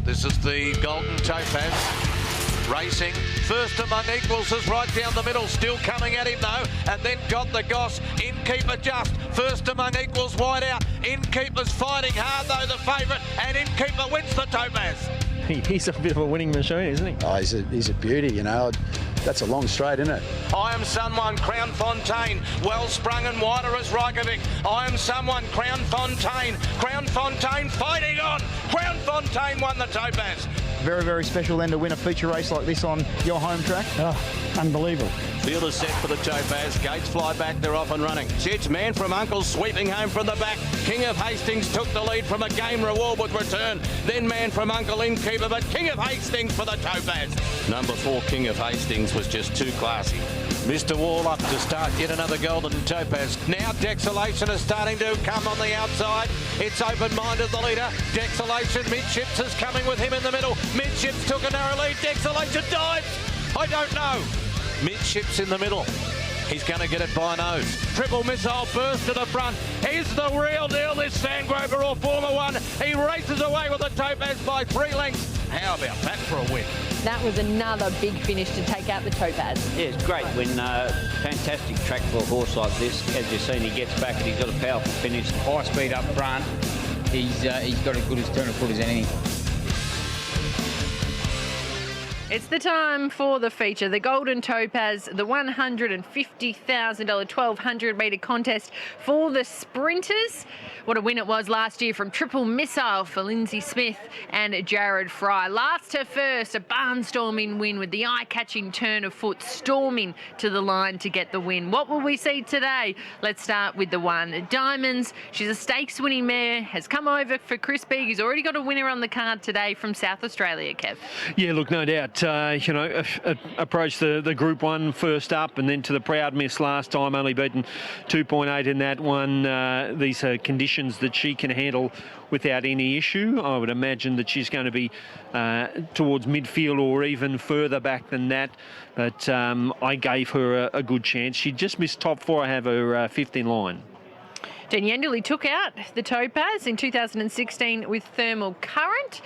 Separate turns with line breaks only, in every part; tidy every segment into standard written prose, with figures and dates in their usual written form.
This is the Golden Topaz. Racing, first among equals is right down the middle, still coming at him though, and then got the Goss. Innkeeper just, first among equals wide out. Innkeeper's fighting hard though, the favourite, and Innkeeper wins the Topaz.
He's a bit of a winning machine, isn't he?
Oh, he's a beauty, you know. That's a long straight, isn't it?
I Am Someone, Crown Fontaine, well sprung and wider as Reykjavik. I Am Someone, Crown Fontaine fighting on. Crown Fontaine won the Topaz.
Very, very special then to win a feature race like this on your home track.
Oh, unbelievable.
Field is set for the Topaz. Gates fly back, they're off and running. Jed's Man from Uncle sweeping home from the back. King of Hastings took the lead from a game reward with return. Then Man from Uncle Innkeeper, but King of Hastings for the Topaz. Number 4, King of Hastings, was just too classy.
Mr. Wall up to start yet another Golden Topaz. Now Dexalation is starting to come on the outside. It's open-minded, the leader. Dexalation, Midships is coming with him in the middle. Midships took a narrow lead. Dexalation dives. I don't know. Midships in the middle. He's going to get it by nose. Triple Missile burst to the front. He's the real deal, this Sandgrover or Former One. He races away with the Topaz by 3 lengths. How about that for a win?
That was another big finish to take out the Topaz.
Yeah, it's great when fantastic track for a horse like this. As you've seen, he gets back and he's got a powerful finish.
High speed up front. He's got as good a turn of foot as anything.
It's the time for the feature, the Golden Topaz, the $150,000 1,200 metre contest for the sprinters. What a win it was last year from Triple Missile for Lindsay Smith and Jared Fry. Last to first, a barnstorming win with the eye-catching turn of foot, storming to the line to get the win. What will we see today? Let's start with the one. Diamonds, she's a stakes-winning mare, has come over for Chris Beeg. He's already got a winner on the card today from South Australia, Kev.
Yeah, look, no doubt. Approached the Group 1 first up and then to the Proud Miss last time, only beaten 2.8 in that one. These are conditions that she can handle without any issue. I would imagine that she's going to be towards midfield or even further back than that. But I gave her a good chance. She just missed top 4. I have her 5th in line.
Jenny Enderley took out the Topaz in 2016 with Thermal Current.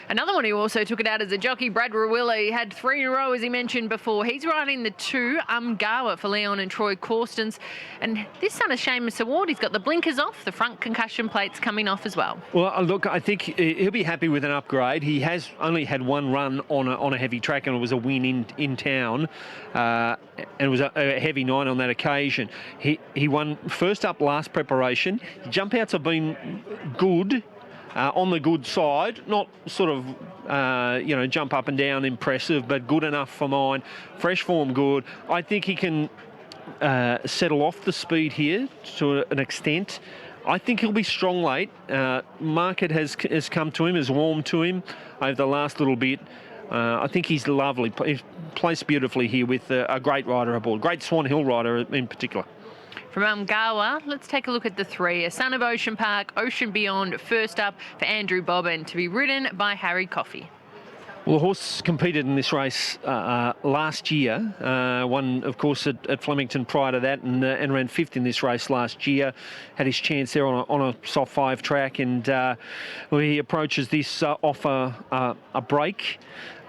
Another one who also took it out as a jockey, Brad Rawilla. He had 3 in a row, as he mentioned before. He's riding the 2, Umgawa for Leon and Troy Corstens. And this son of Seamus Award, he's got the blinkers off, the front concussion plates coming off as well.
Well, look, I think he'll be happy with an upgrade. He has only had 1 run on a heavy track, and it was a win in town. And it was a heavy night on that occasion. He won first up last preparation. Jump outs have been good. On the good side, not sort of, jump up and down impressive, but good enough for mine. Fresh form good. I think he can settle off the speed here to an extent. I think he'll be strong late. Market has come to him, has warmed to him over the last little bit. I think he's lovely. He's placed beautifully here with a great rider aboard. Great Swan Hill rider in particular.
From Umgawa, let's take a look at the 3. A Son of Ocean Park, Ocean Beyond, first up for Andrew Bobbin, to be ridden by Harry Coffey.
Well, the horse competed in this race last year. Won, of course, at Flemington prior to that, and ran 5th in this race last year. Had his chance there on a soft 5 track, and he approaches this off a break.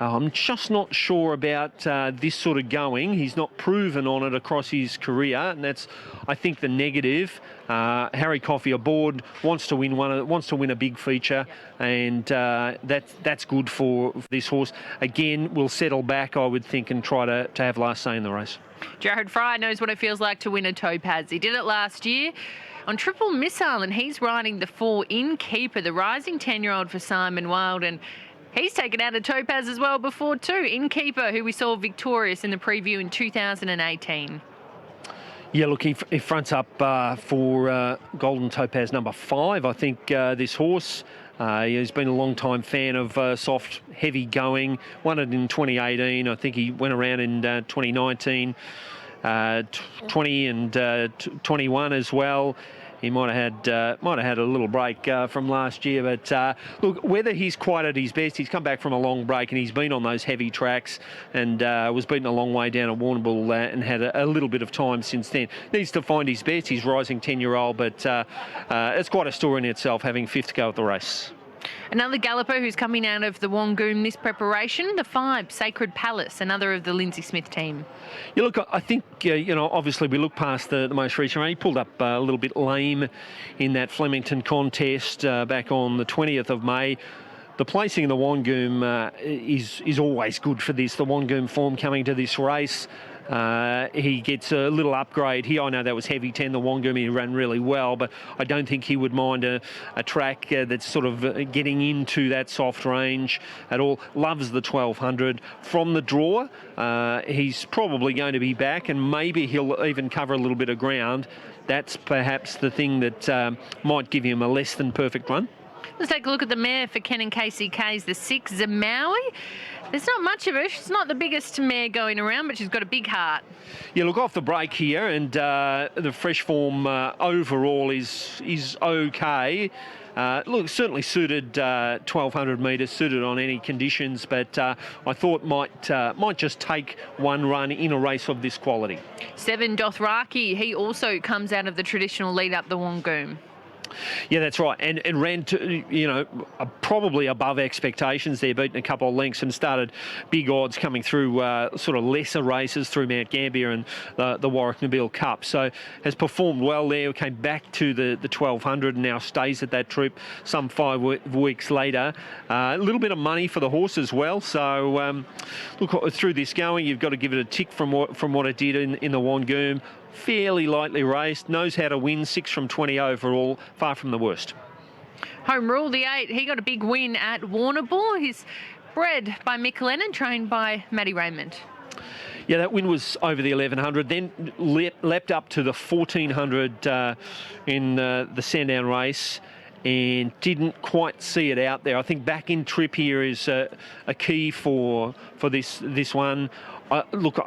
I'm just not sure about this sort of going. He's not proven on it across his career, and that's, I think, the negative. Harry Coffey aboard, wants to win a big feature, and that's good for this horse. Again, will settle back, I would think, and try to have last say in the race.
Jared Fry knows what it feels like to win a Topaz. He did it last year on Triple Missile, and he's riding the 4 Innkeeper, the rising 10-year-old for Simon Wilde, and he's taken out a Topaz as well before too. Innkeeper, who we saw victorious in the preview in 2018.
Yeah, look, he fronts up for Golden Topaz number 5. I think this horse, he's been a long-time fan of soft, heavy going. Won it in 2018. I think he went around in 2019, 20 and 21 as well. He might have had a little break from last year, but look, whether he's quite at his best, he's come back from a long break and he's been on those heavy tracks and was beaten a long way down at Warrnambool and had a little bit of time since then. Needs to find his best. He's rising 10-year-old, but it's quite a story in itself, having 5th go at the race.
Another galloper who's coming out of the Wangoom this preparation, the 5, Sacred Palace, another of the Lindsay Smith team.
Yeah, look, I think, obviously we look past the most recent run. He pulled up a little bit lame in that Flemington contest back on the 20th of May. The placing in the Wangoom is always good for this. The Wangoom form coming to this race. He gets a little upgrade here. I know that was heavy 10, the Wangoom. He ran really well, but I don't think he would mind a track that's sort of getting into that soft range at all. Loves the 1200. From the draw, he's probably going to be back, and maybe he'll even cover a little bit of ground. That's perhaps the thing that might give him a less than perfect run.
Let's take a look at the mare for Ken and Casey K's, the 6, Zamaui. There's not much of her. She's not the biggest mare going around, but she's got a big heart.
Yeah, look, off the break here, and the fresh form overall is okay. Look, certainly suited 1,200 metres, suited on any conditions, but I thought might just take one run in a race of this quality.
7, Dothraki. He also comes out of the traditional lead up the Wangoom.
Yeah, that's right, and ran to, probably above expectations there, beaten a couple of lengths and started big odds coming through sort of lesser races through Mount Gambier and the Warwick Nabil Cup. So has performed well there, came back to the 1,200 and now stays at that trip some 5 weeks later. A little bit of money for the horse as well, so look, through this going, you've got to give it a tick from what it did in the Wangoom. Fairly lightly raced, knows how to win, 6 from 20 overall, far from the worst.
Home Rule, the 8, he got a big win at Warrnambool. He's bred by Mick Lennon, trained by Matty Raymond.
Yeah, that win was over the 1,100, then leapt up to the 1,400 in the Sandown race and didn't quite see it out there. I think back in trip here is a key for this one. Look,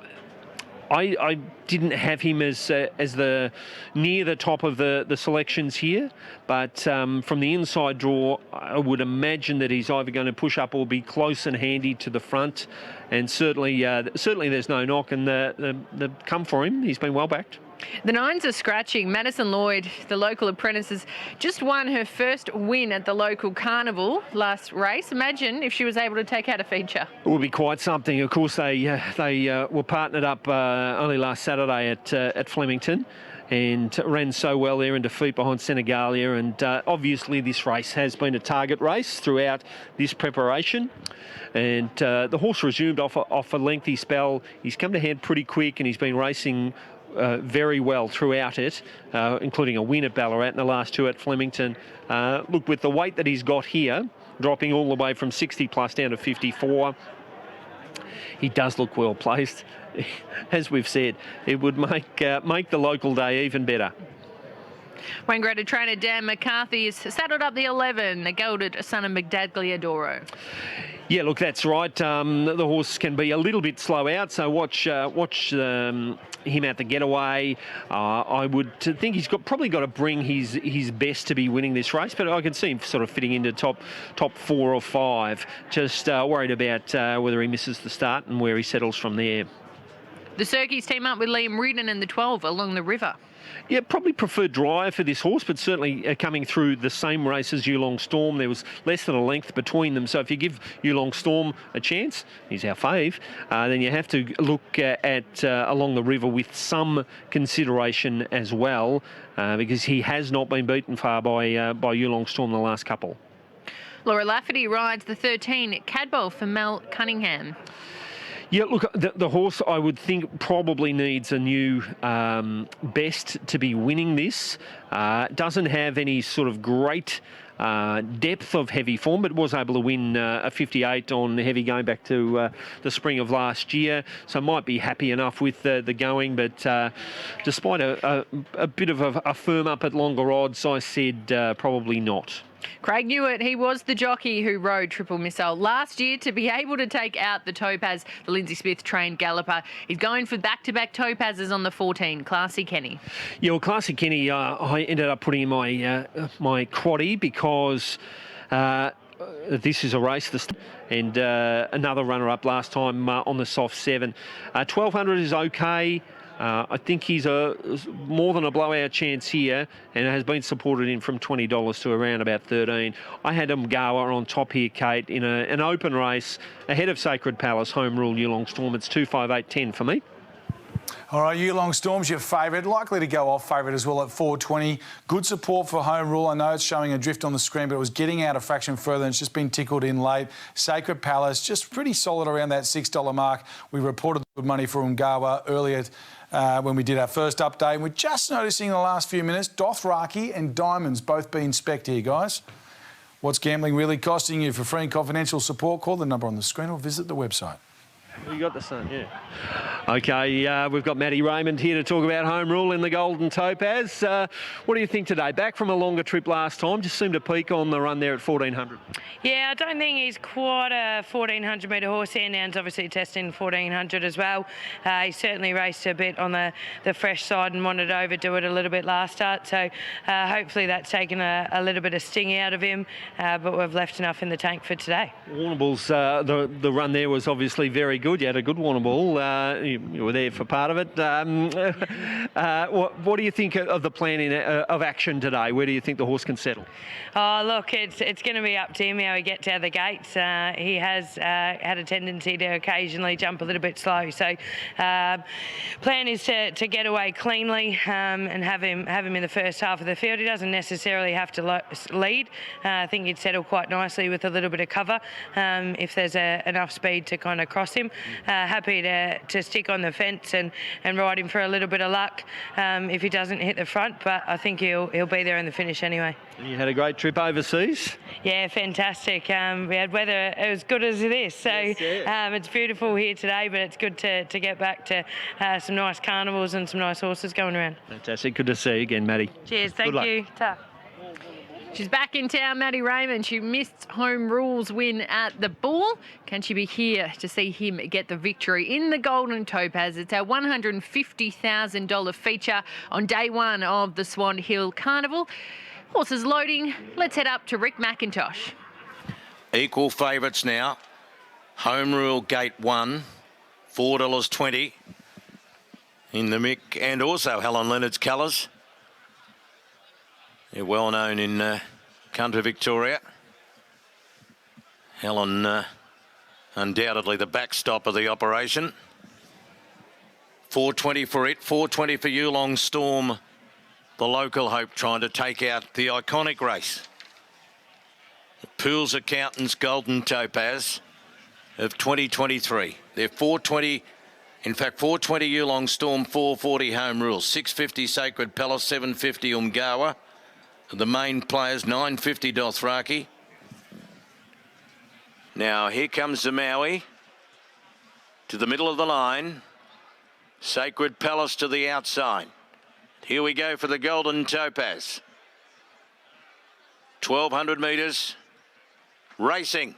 I didn't have him as the near the top of the selections here, but from the inside draw, I would imagine that he's either going to push up or be close and handy to the front, and certainly there's no knock, and the come for him. He's been well backed.
The 9s are scratching. Madison Lloyd, the local apprentice, has just won her first win at the local carnival last race. Imagine if she was able to take out a feature.
It would be quite something. Of course, they were partnered up only last Saturday at Flemington, and ran so well there in defeat behind Senegalia. And obviously this race has been a target race throughout this preparation. And the horse resumed off a lengthy spell. He's come to hand pretty quick, and he's been racing very well throughout it, including a win at Ballarat and the last 2 at Flemington. Look, with the weight that he's got here, dropping all the way from 60 plus down to 54, he does look well placed. As we've said, it would make the local day even better.
Wangaratta trainer Dan McCarthy has saddled up the 11, the gelded son of Magdagliadoro.
Yeah, look, that's right. The horse can be a little bit slow out, so watch him at the getaway. I would think he's probably got to bring his best to be winning this race, but I can see him sort of fitting into top 4 or 5. Just worried about whether he misses the start and where he settles from there.
The Cirkies team up with Liam Reardon and the 12 along the river.
Yeah, probably preferred drive for this horse, but certainly coming through the same race as Yulong Storm. There was less than a length between them, so if you give Yulong Storm a chance, he's our fave, then you have to look at along the river with some consideration as well, because he has not been beaten far by Yulong Storm the last couple.
Laura Lafferty rides the 13 Cadboll for Mel Cunningham.
Yeah, look, the horse, I would think, probably needs a new best to be winning this. Doesn't have any sort of great depth of heavy form, but was able to win a 58 on the heavy going back to the spring of last year. So might be happy enough with the going, but despite a bit of a firm up at longer odds, I said probably not.
Craig Newitt, he was the jockey who rode Triple Missile last year to be able to take out the Topaz, the Lindsay Smith trained galloper. He's going for back-to-back Topazes on the 14. Classy Kenny.
Yeah, well, Classy Kenny, I ended up putting in my quaddie because this is a race, and another runner-up last time on the soft 7. 1,200 is okay. I think he's a more than a blowout chance here, and has been supported in from $20 to around about 13. I had Umgawa on top here, Kate, in an open race ahead of Sacred Palace, Home Rule Yulong Storm. It's 258.10 for me.
All right, Yulong Storm's your favourite, likely to go off favourite as well at 420. Good support for Home Rule. I know it's showing a drift on the screen, but it was getting out a fraction further and it's just been tickled in late. Sacred Palace, just pretty solid around that $6 mark. We reported good money for Umgawa earlier when we did our first update. And we're just noticing in the last few minutes, Dothraki and Diamonds both being specced here, guys. What's gambling really costing you? For free and confidential support, call the number on the screen or visit the website.
You got the sun, yeah. OK, we've got Matty Raymond here to talk about Home Rule in the Golden Topaz. What do you think today? Back from a longer trip last time, just seemed to peak on the run there at 1400.
Yeah, I don't think he's quite a 1400 metre horse. Sandown's obviously testing 1400 as well. He certainly raced a bit on the fresh side and wanted to overdo it a little bit last start. So hopefully that's taken a little bit of sting out of him, but we've left enough in the tank for today.
Warrnables, the run there was obviously very good. You had a good Warrnable. You were there for part of it. What do you think of the plan of action today? Where do you think the horse can settle?
Oh, look, it's going to be up to him how he gets out of the gates. He has had a tendency to occasionally jump a little bit slow. So plan is to get away cleanly and have him in the first half of the field. He doesn't necessarily have to lead. I think he'd settle quite nicely with a little bit of cover if there's enough speed to kind of cross him. Happy to stick on the fence and ride him for a little bit of luck if he doesn't hit the front, but I think he'll be there in the finish anyway.
You had a great trip overseas?
Yeah, fantastic. We had weather as good as this, so it's beautiful here today, but it's good to get back to some nice carnivals and some nice horses going around.
Fantastic. Good to see you again, Matty.
Cheers. Thank you. Ta. She's back in town, Matty Raymond. She missed Home Rule's win at the Bull. Can she be here to see him get the victory in the Golden Topaz? It's our $150,000 feature on day one of the Swan Hill Carnival. Horses loading. Let's head up to Rick McIntosh.
Equal favourites now. Home Rule Gate 1, $4.20 in the Mick, and also Helen Leonard's colours. They're well known in country Victoria. Helen undoubtedly the backstop of the operation. $4.20 for it, $4.20 for Yulong Storm, the local hope, trying to take out the iconic race. The Pools Accountants Golden Topaz of 2023. They're $4.20. In fact, $4.20 Yulong Storm, $4.40 Home Rule, $6.50 Sacred Palace, $7.50 Umgawa. The main players, $9.50 Dothraki. Now here comes the Maui to the middle of the line. Sacred Palace to the outside. Here we go for the Golden Topaz. 1,200 metres. Racing.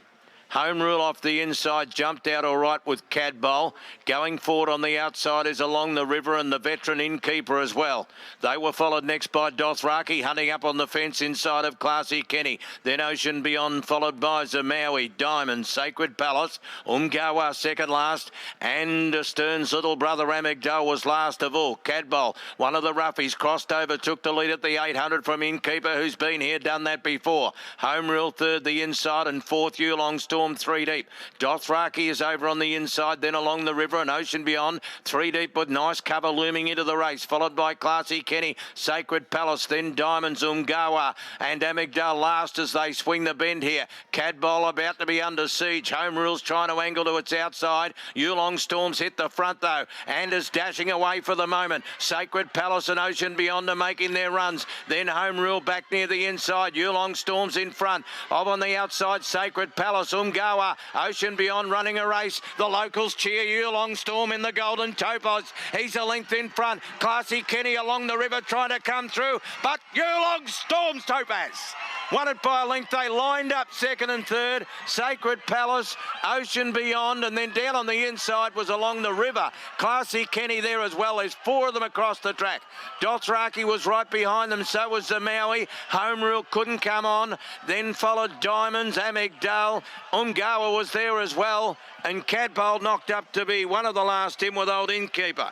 Home Rule off the inside, jumped out all right with Cadboll. Going forward on the outside is Along the River and the veteran Innkeeper as well. They were followed next by Dothraki, hunting up on the fence inside of Classy Kenny. Then Ocean Beyond, followed by Zamaui, Diamond, Sacred Palace, Umgawa second last, and Stern's little brother Amigdal was last of all. Cadboll, one of the roughies, crossed over, took the lead at the 800 from Innkeeper, who's been here, done that before. Home Rule third the inside, and fourth Yulong Storm 3 deep. Dothraki is over on the inside, then Along the River and Ocean Beyond. 3 deep with nice cover looming into the race, followed by Classy Kenny, Sacred Palace, then Diamonds, Umgawa and Amigdal last as they swing the bend here. Cadboll about to be under siege. Home Rule's trying to angle to its outside. Yulong Storm's hit the front though and is dashing away for the moment. Sacred Palace and Ocean Beyond are making their runs. Then Home Rule back near the inside. Yulong Storm's in front. Off on the outside, Sacred Palace, Umgawa, Ocean Beyond running a race. The locals cheer Yulong Storm in the Golden Topaz. He's a length in front. Classy Kenny Along the River trying to come through, but Yulong Storm's Topaz won it by a length. They lined up second and third. Sacred Palace, Ocean Beyond, and then down on the inside was Along the River. Classy Kenny there as well. There's 4 of them across the track. Dothraki was right behind them, so was Zamaui. Home Rule couldn't come on. Then followed Diamonds, Amigdal. Umgawa was there as well, and Cadboll knocked up to be one of the last in with old Innkeeper.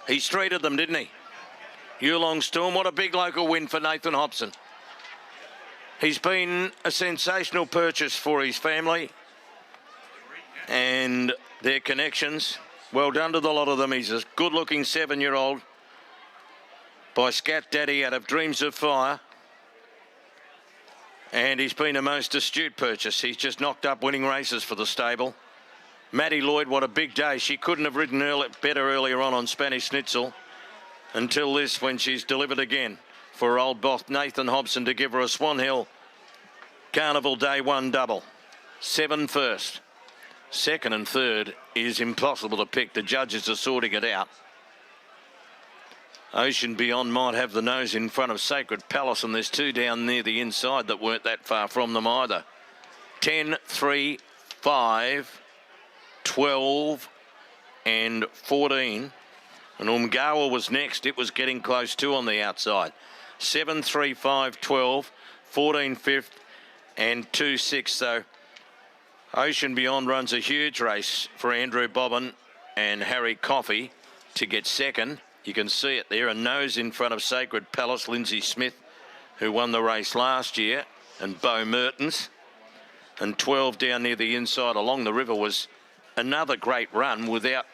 He streeted them, didn't he? Yulong Storm, what a big local win for Nathan Hobson. He's been a sensational purchase for his family and their connections. Well done to the lot of them. He's a good-looking 7-year-old by Scat Daddy out of Dreams of Fire. And he's been a most astute purchase. He's just knocked up winning races for the stable. Maddie Lloyd, what a big day. She couldn't have ridden better earlier on Spanish Schnitzel until this, when she's delivered again for old boss Nathan Hobson to give her a Swan Hill Carnival Day 1 double. 7 first. Second and third is impossible to pick. The judges are sorting it out. Ocean Beyond might have the nose in front of Sacred Palace, and there's 2 down near the inside that weren't that far from them either. 10, 3, 5, 12 and 14. And Umgawa was next. It was getting close too on the outside. 7, 3, 5, 12, 14 fifth and 2 6th. So Ocean Beyond runs a huge race for Andrew Bobbin and Harry Coffey to get second. You can see it there, a nose in front of Sacred Palace, Lindsay Smith, who won the race last year, and Beau Mertens. And 12 down near the inside along the river was another great run without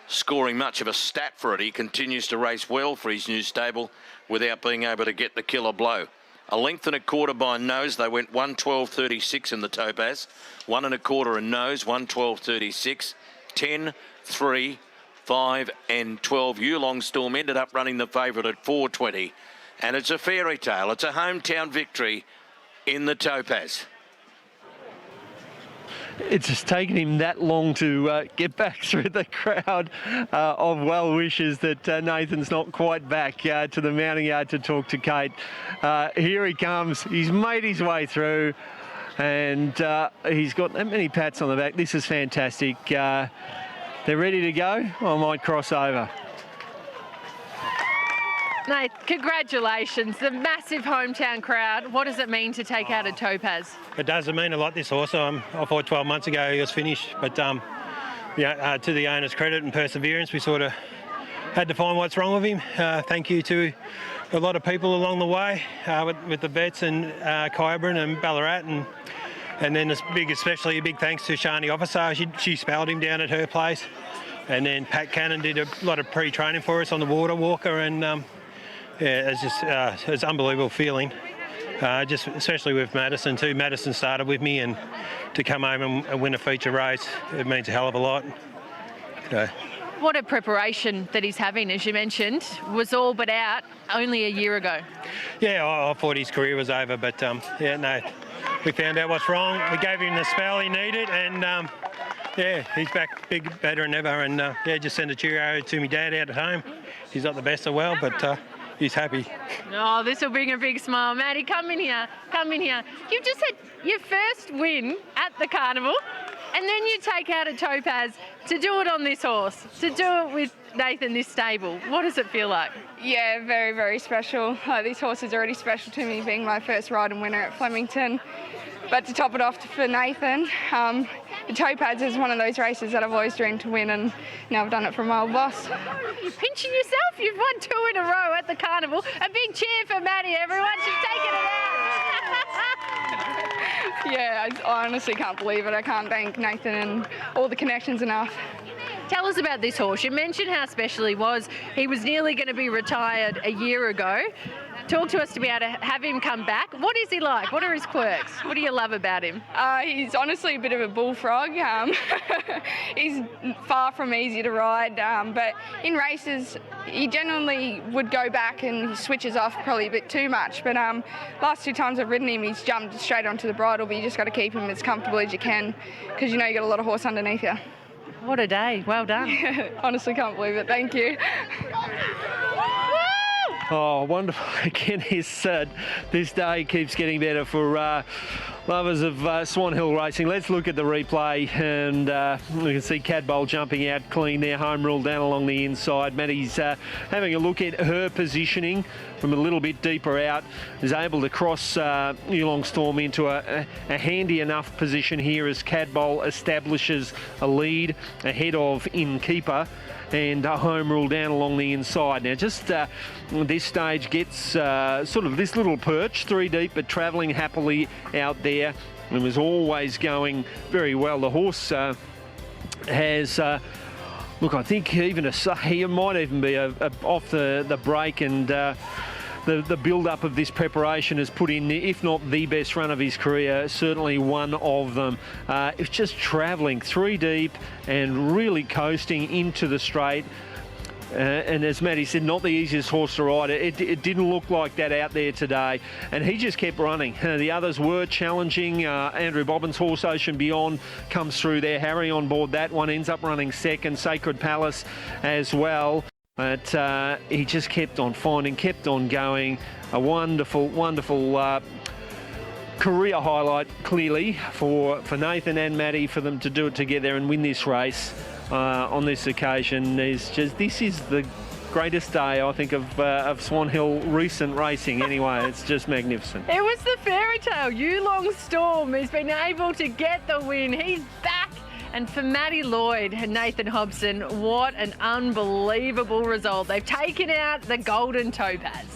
scoring much of a stat for it. He continues to race well for his new stable without being able to get the killer blow. 1 1/4 length by nose. They went 1:12.36 in the Topaz. 1 1/4 in nose, 1:12.36. 10, 3, 5 and 12. Yulong Storm ended up running the favourite at 4:20. And it's a fairy tale. It's a hometown victory in the Topaz.
It's just taken him that long to get back through the crowd of well-wishers that Nathan's not quite back to the mounting yard to talk to Kate. Here he comes. He's made his way through, and he's got that many pats on the back. This is fantastic. They're ready to go. I might cross over.
Nate, congratulations. The massive hometown crowd. What does it mean to take out a Topaz?
It does mean a lot, this horse. I thought 12 months ago he was finished, but to the owner's credit and perseverance, we sort of had to find what's wrong with him. Thank you to a lot of people along the way with the vets and Kyabran and Ballarat, and then especially a big thanks to Shani Officer. She spelled him down at her place, and then Pat Cannon did a lot of pre-training for us on the water walker, and it's just it's an unbelievable feeling. Just especially with Madison too. Madison started with me, and to come home and win a feature race, it means a hell of a lot.
What a preparation that he's having, as you mentioned, was all but out only a year ago.
Yeah, I thought his career was over, but we found out what's wrong. We gave him the spell he needed, and he's back big, better than ever. And just send a cheerio to me dad out at home. He's not the best of well, but he's happy.
Oh, this will bring a big smile. Maddie, come in here. Come in here. You've just had your first win at the carnival, and then you take out a Topaz to do it on this horse, to do it with Nathan, this stable. What does it feel like?
Yeah, very, very special. This horse is already special to me, being my first ride and winner at Flemington. But to top it off for Nathan, the Topaz is one of those races that I've always dreamed to win, and now I've done it for my old boss.
You're pinching yourself. You've won 2 in a row at the carnival. A big cheer for Maddie, everyone. She's taken it out.
Yeah, I honestly can't believe it. I can't thank Nathan and all the connections enough.
Tell us about this horse. You mentioned how special he was. He was nearly going to be retired a year ago. Talk to us to be able to have him come back. What is he like? What are his quirks? What do you love about him?
He's honestly a bit of a bullfrog. He's far from easy to ride, but in races he generally would go back and he switches off probably a bit too much. But last 2 times I've ridden him, he's jumped straight onto the bridle, but you just got to keep him as comfortable as you can, because you know you got a lot of horse underneath you.
What a day. Well done.
Honestly can't believe it. Thank you.
Oh, wonderful. Again, this day keeps getting better for Lovers of Swan Hill racing, let's look at the replay, and we can see Cadboll jumping out clean there, home rule down along the inside. Maddie's having a look at her positioning from a little bit deeper out, is able to cross Yulong Storm into a handy enough position here as Cadboll establishes a lead ahead of Innkeeper, and home rule down along the inside. Now just this stage gets sort of this little perch, 3 deep, but travelling happily out there, and was always going very well. The horse has look, I think even he might even be off the break, and the build-up of this preparation has put in, if not the best run of his career, certainly one of them. It's just travelling 3 deep and really coasting into the straight. And as Matty said, not the easiest horse to ride. It didn't look like that out there today. And he just kept running. The others were challenging. Andrew Bobbin's horse, Ocean Beyond, comes through there. Harry on board that one, ends up running second. Sacred Palace as well. But he just kept on finding, kept on going. A wonderful, wonderful career highlight, clearly, for Nathan and Matty, for them to do it together and win this race on this occasion. This is the greatest day, I think, of Swan Hill recent racing anyway. It's just magnificent.
It was the fairy tale. Yulong Storm has been able to get the win. He's back. And for Matty Lloyd and Nathan Hobson, what an unbelievable result. They've taken out the Golden Topaz.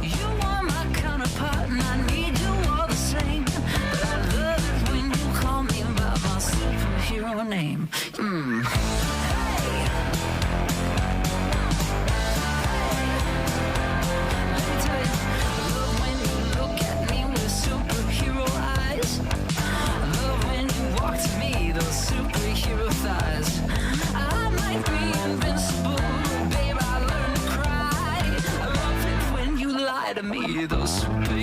You are my counterpart and I need you all the same. But I love it when you call me by my superhero name. Let me tell you, I love when you look at me with superhero eyes. I love when you walk to me, those superhero thighs. I might be invincible, babe, I learned to cry. I love it when you lie to me, those superhero